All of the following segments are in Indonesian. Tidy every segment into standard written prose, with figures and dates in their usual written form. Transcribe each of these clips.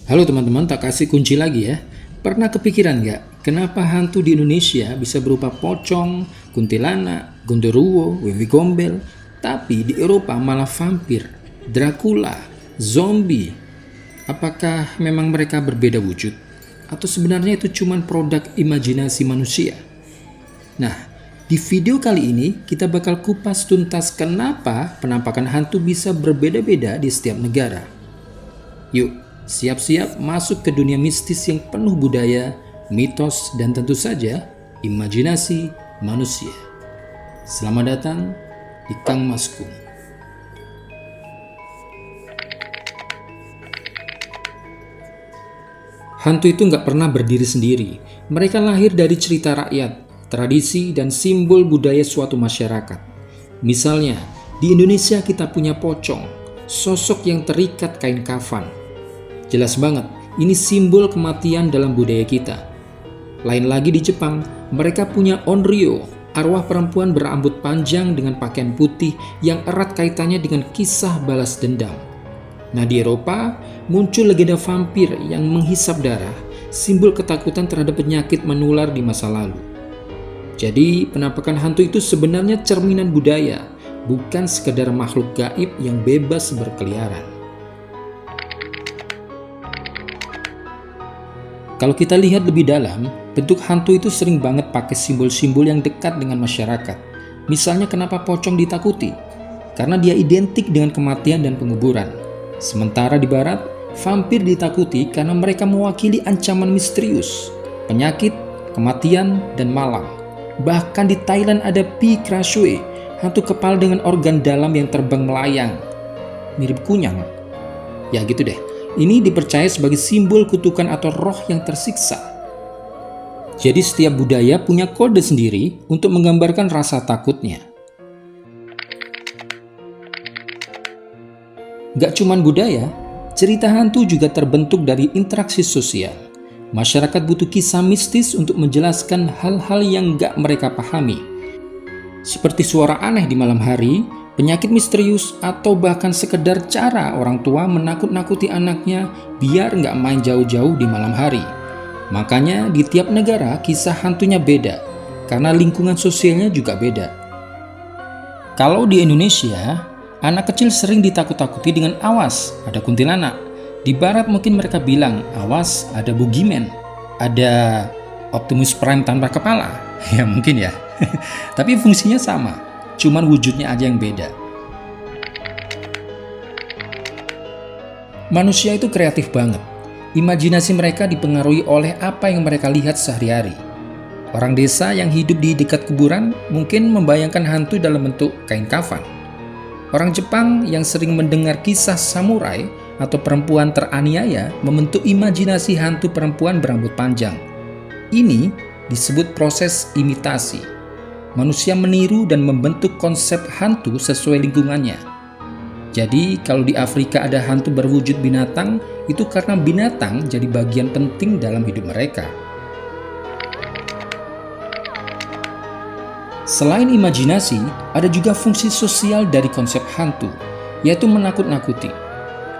Halo teman-teman, tak kasih kunci lagi ya. Pernah kepikiran nggak, kenapa hantu di Indonesia bisa berupa pocong, kuntilanak, gondoruo, wewe gombel, tapi di Eropa malah vampir, Dracula, zombie? Apakah memang mereka berbeda wujud? Atau sebenarnya itu cuma produk imajinasi manusia? Nah, di video kali ini kita bakal kupas tuntas kenapa penampakan hantu bisa berbeda-beda di setiap negara. Yuk, siap-siap masuk ke dunia mistis yang penuh budaya, mitos, dan tentu saja imajinasi manusia. Selamat datang di Kang Masku. Hantu itu nggak pernah berdiri sendiri. Mereka lahir dari cerita rakyat, tradisi, dan simbol budaya suatu masyarakat. Misalnya, di Indonesia kita punya pocong, sosok yang terikat kain kafan. Jelas banget, ini simbol kematian dalam budaya kita. Lain lagi di Jepang, mereka punya onryo, arwah perempuan berambut panjang dengan pakaian putih yang erat kaitannya dengan kisah balas dendam. Nah, di Eropa muncul legenda vampir yang menghisap darah, simbol ketakutan terhadap penyakit menular di masa lalu. Jadi, penampakan hantu itu sebenarnya cerminan budaya, bukan sekedar makhluk gaib yang bebas berkeliaran. Kalau kita lihat lebih dalam, bentuk hantu itu sering banget pakai simbol-simbol yang dekat dengan masyarakat. Misalnya kenapa pocong ditakuti? Karena dia identik dengan kematian dan penguburan. Sementara di barat, vampir ditakuti karena mereka mewakili ancaman misterius, penyakit, kematian, dan malam. Bahkan di Thailand ada Pi Krasue, hantu kepala dengan organ dalam yang terbang melayang. Mirip kunyang. Ya gitu deh. Ini dipercaya sebagai simbol kutukan atau roh yang tersiksa. Jadi setiap budaya punya kode sendiri untuk menggambarkan rasa takutnya. Gak cuman budaya, cerita hantu juga terbentuk dari interaksi sosial. Masyarakat butuh kisah mistis untuk menjelaskan hal-hal yang gak mereka pahami. Seperti suara aneh di malam hari, penyakit misterius, atau bahkan sekedar cara orang tua menakut-nakuti anaknya biar nggak main jauh-jauh di malam hari. Makanya di tiap negara kisah hantunya beda, karena lingkungan sosialnya juga beda. Kalau di Indonesia, anak kecil sering ditakut-takuti dengan awas, ada kuntilanak. Di barat mungkin mereka bilang, awas, ada boogeyman, ada Optimus Prime tanpa kepala. Ya mungkin ya, tapi fungsinya sama. Cuman wujudnya aja yang beda. Manusia itu kreatif banget. Imajinasi mereka dipengaruhi oleh apa yang mereka lihat sehari-hari. Orang desa yang hidup di dekat kuburan mungkin membayangkan hantu dalam bentuk kain kafan. Orang Jepang yang sering mendengar kisah samurai atau perempuan teraniaya membentuk imajinasi hantu perempuan berambut panjang. Ini disebut proses imitasi. Manusia meniru dan membentuk konsep hantu sesuai lingkungannya. Jadi, kalau di Afrika ada hantu berwujud binatang, itu karena binatang jadi bagian penting dalam hidup mereka. Selain imajinasi, ada juga fungsi sosial dari konsep hantu, yaitu menakut-nakuti.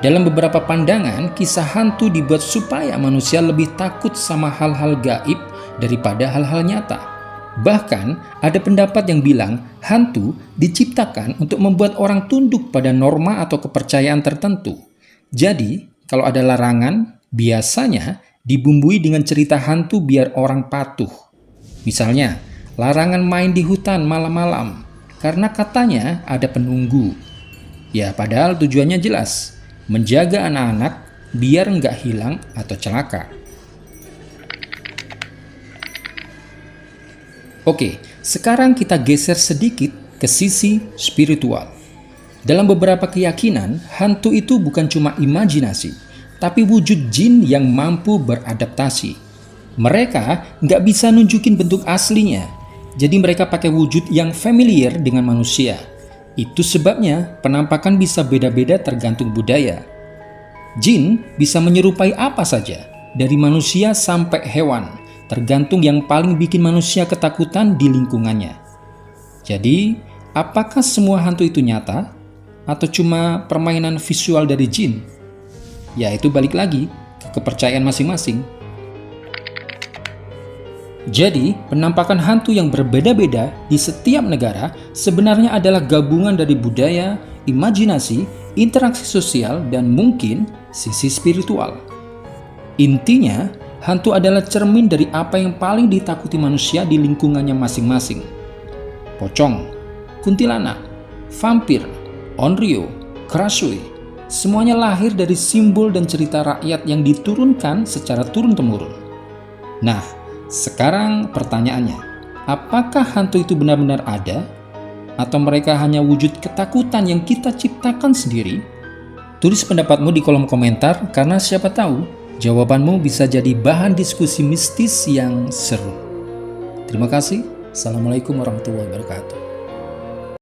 Dalam beberapa pandangan, kisah hantu dibuat supaya manusia lebih takut sama hal-hal gaib daripada hal-hal nyata. Bahkan ada pendapat yang bilang hantu diciptakan untuk membuat orang tunduk pada norma atau kepercayaan tertentu. Jadi, kalau ada larangan, biasanya dibumbui dengan cerita hantu biar orang patuh. Misalnya, larangan main di hutan malam-malam karena katanya ada penunggu. Ya, padahal tujuannya jelas, menjaga anak-anak biar nggak hilang atau celaka. Oke, sekarang kita geser sedikit ke sisi spiritual. Dalam beberapa keyakinan, hantu itu bukan cuma imajinasi, tapi wujud jin yang mampu beradaptasi. Mereka nggak bisa nunjukin bentuk aslinya, jadi mereka pakai wujud yang familiar dengan manusia. Itu sebabnya penampakan bisa beda-beda tergantung budaya. Jin bisa menyerupai apa saja, dari manusia sampai hewan, tergantung yang paling bikin manusia ketakutan di lingkungannya. Jadi, apakah semua hantu itu nyata? Atau cuma permainan visual dari jin? Ya itu balik lagi, ke kepercayaan masing-masing. Jadi, penampakan hantu yang berbeda-beda di setiap negara sebenarnya adalah gabungan dari budaya, imajinasi, interaksi sosial, dan mungkin sisi spiritual. Intinya, hantu adalah cermin dari apa yang paling ditakuti manusia di lingkungannya masing-masing. Pocong, kuntilanak, vampir, onryo, kerasui, semuanya lahir dari simbol dan cerita rakyat yang diturunkan secara turun-temurun. Nah, sekarang pertanyaannya, apakah hantu itu benar-benar ada? Atau mereka hanya wujud ketakutan yang kita ciptakan sendiri? Tulis pendapatmu di kolom komentar, karena siapa tahu jawabanmu bisa jadi bahan diskusi mistis yang seru. Terima kasih. Assalamualaikum warahmatullahi wabarakatuh.